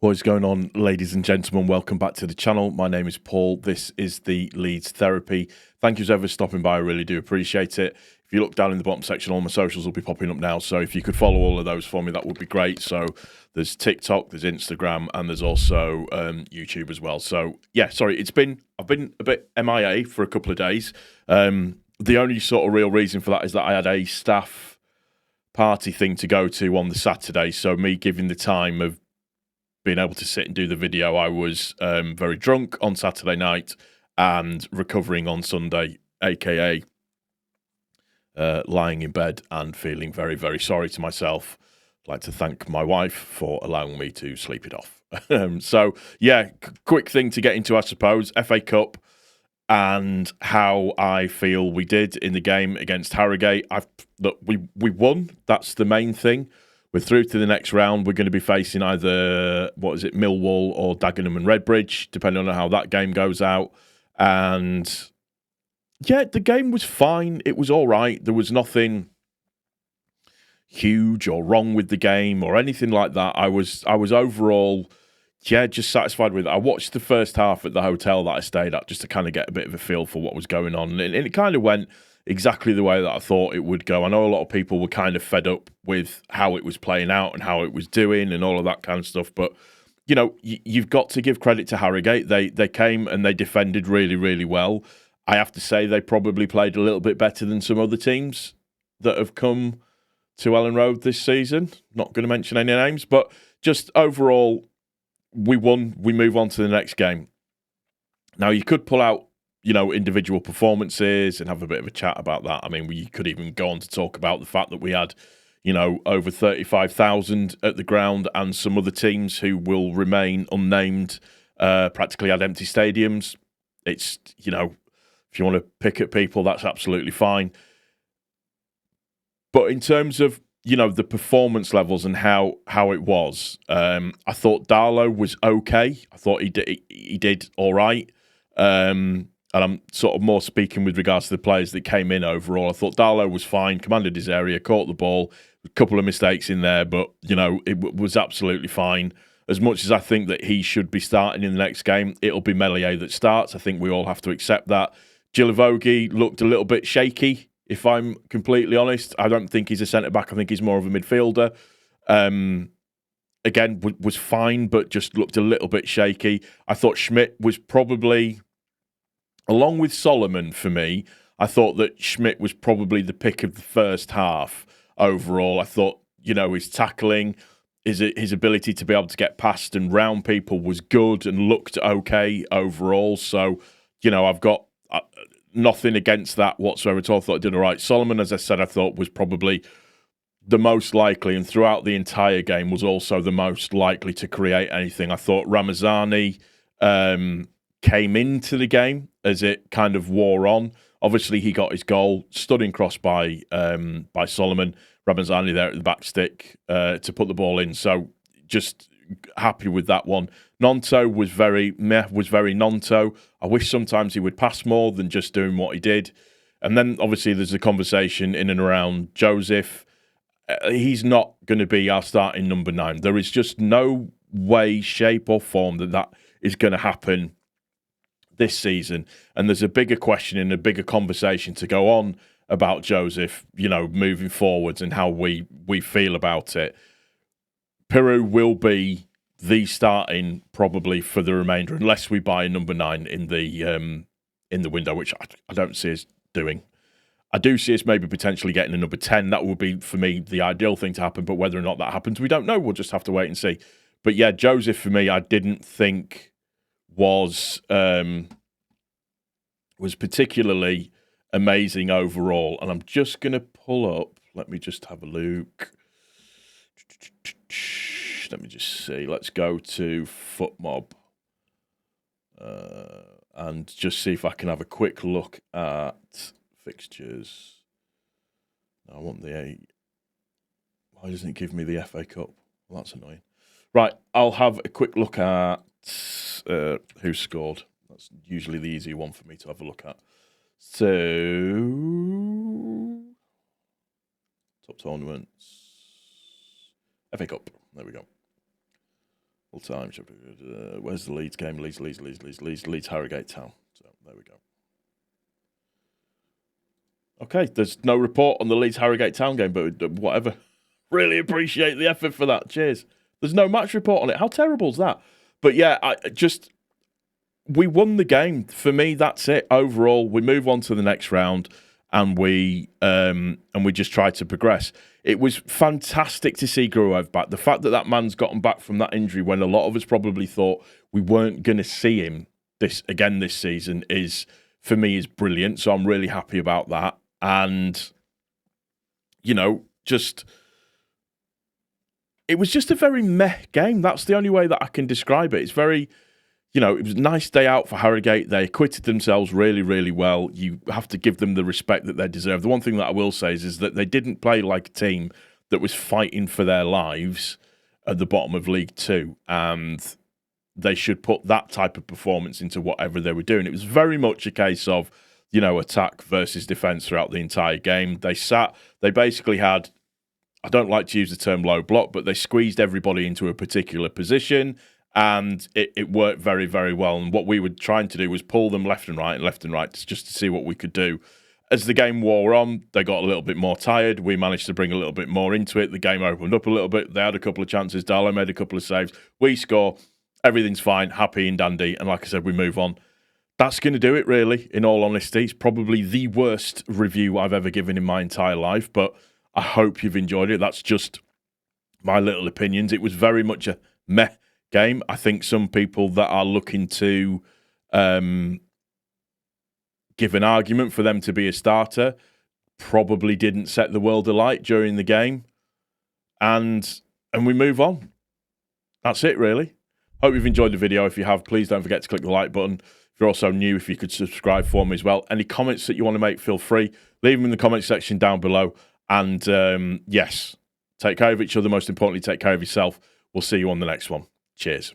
What is going on, ladies and gentlemen? Welcome back to the channel. My name is Paul. This is the Leeds Therapy. Thank you as ever for stopping by. I really do appreciate it. If you look down in the bottom section, all my socials will be popping up now. So if you could follow all of those for me, that would be great. So there's TikTok, there's Instagram, and there's also YouTube as well. So yeah, sorry, I've been a bit MIA for a couple of days. The only sort of real reason for that is that I had a staff party thing to go to on the Saturday. So me giving the time of being able to sit and do the video, I was very drunk on Saturday night and recovering on Sunday, aka lying in bed and feeling very, very sorry to myself. I'd like to thank my wife for allowing me to sleep it off. So yeah, quick thing to get into, I suppose, FA Cup and how I feel we did in the game against Harrogate. We won. That's the main thing. We're through to the next round. We're going to be facing either, Millwall or Dagenham and Redbridge, depending on how that game goes out. And yeah, the game was fine. It was all right. There was nothing huge or wrong with the game or anything like that. I was overall, just satisfied with it. I watched the first half at the hotel that I stayed at just to kind of get a bit of a feel for what was going on. And it kind of went exactly the way that I thought it would go. I know a lot of people were kind of fed up with how it was playing out and how it was doing and all of that kind of stuff. But, you know, you've got to give credit to Harrogate. They came and they defended really, really well. I have to say they probably played a little bit better than some other teams that have come to Ellen Road this season. Not going to mention any names, but just overall, we won. We move on to the next game. Now, you could pull out individual performances and have a bit of a chat about that. I mean, we could even go on to talk about the fact that we had, over 35,000 at the ground and some other teams who will remain unnamed practically had empty stadiums. It's, if you want to pick at people, that's absolutely fine. But in terms of, the performance levels and how it was, I thought Darlow was okay. I thought he did all right. And I'm sort of more speaking with regards to the players that came in overall. I thought Darlow was fine, commanded his area, caught the ball, a couple of mistakes in there, but, it was absolutely fine. As much as I think that he should be starting in the next game, it'll be Meslier that starts. I think we all have to accept that. Gilivogi looked a little bit shaky, if I'm completely honest. I don't think he's a centre-back. I think he's more of a midfielder. Again, was fine, but just looked a little bit shaky. I thought Schmidt was probably, along with Solomon for me, I thought that Schmidt was probably the pick of the first half overall. I thought, his tackling, his ability to be able to get past and round people was good and looked okay overall. So, I've got nothing against that whatsoever at all. I thought I did all right. Solomon, as I said, I thought was probably the most likely, and throughout the entire game was also the most likely to create anything. I thought Ramazani came into the game as it kind of wore on. Obviously, he got his goal, stunning cross by Solomon. Ramazani there at the back stick to put the ball in. So just happy with that one. Nonto was very Nonto. I wish sometimes he would pass more than just doing what he did. And then obviously there's a conversation in and around Joseph. He's not going to be our starting number 9. There is just no way, shape or form that is going to happen this season. And there's a bigger question and a bigger conversation to go on about Joseph, moving forwards and how we feel about it. Peru will be the starting probably for the remainder, unless we buy a number 9 in the window, which I don't see us doing. I do see us maybe potentially getting a number 10. That would be, for me, the ideal thing to happen. But whether or not that happens, we don't know. We'll just have to wait and see. But yeah, Joseph, for me, I didn't think was particularly amazing overall. And I'm just going to pull up. Let me just have a look. Let me just see. Let's go to FootMob and just see if I can have a quick look at fixtures. I want the 8. Why doesn't it give me the FA Cup? Well, that's annoying. Right, I'll have a quick look at who scored. That's usually the easy one for me to have a look at. So, top tournaments. FA Cup. There we go. Full time. Where's the Leeds game? Leeds Harrogate Town. So there we go. Okay, there's no report on the Leeds Harrogate Town game, but whatever. Really appreciate the effort for that. Cheers. There's no match report on it. How terrible is that? But yeah, we won the game. For me, that's it. Overall, we move on to the next round, and we just try to progress. It was fantastic to see Gruev back. The fact that man's gotten back from that injury when a lot of us probably thought we weren't going to see him this season is, for me, is brilliant. So I'm really happy about that. And, you know, it was just a very meh game. That's the only way that I can describe it. It's very, you know, it was a nice day out for Harrogate. They acquitted themselves really, really well. You have to give them the respect that they deserve. The one thing that I will say is that they didn't play like a team that was fighting for their lives at the bottom of League Two. And they should put that type of performance into whatever they were doing. It was very much a case of, you know, attack versus defence throughout the entire game. They basically had, I don't like to use the term low block, but they squeezed everybody into a particular position, and it worked very, very well. And what we were trying to do was pull them left and right, just to see what we could do. As the game wore on, they got a little bit more tired. We managed to bring a little bit more into it. The game opened up a little bit. They had a couple of chances. Darlow made a couple of saves. We score. Everything's fine, happy and dandy. And like I said, we move on. That's going to do it, really, in all honesty. It's probably the worst review I've ever given in my entire life, but I hope you've enjoyed it. That's just my little opinions. It was very much a meh game. I think some people that are looking to give an argument for them to be a starter probably didn't set the world alight during the game. And we move on. That's it, really. Hope you've enjoyed the video. If you have, please don't forget to click the like button. If you're also new, if you could subscribe for me as well. Any comments that you want to make, feel free. Leave them in the comment section down below. And yes, take care of each other. Most importantly, take care of yourself. We'll see you on the next one. Cheers.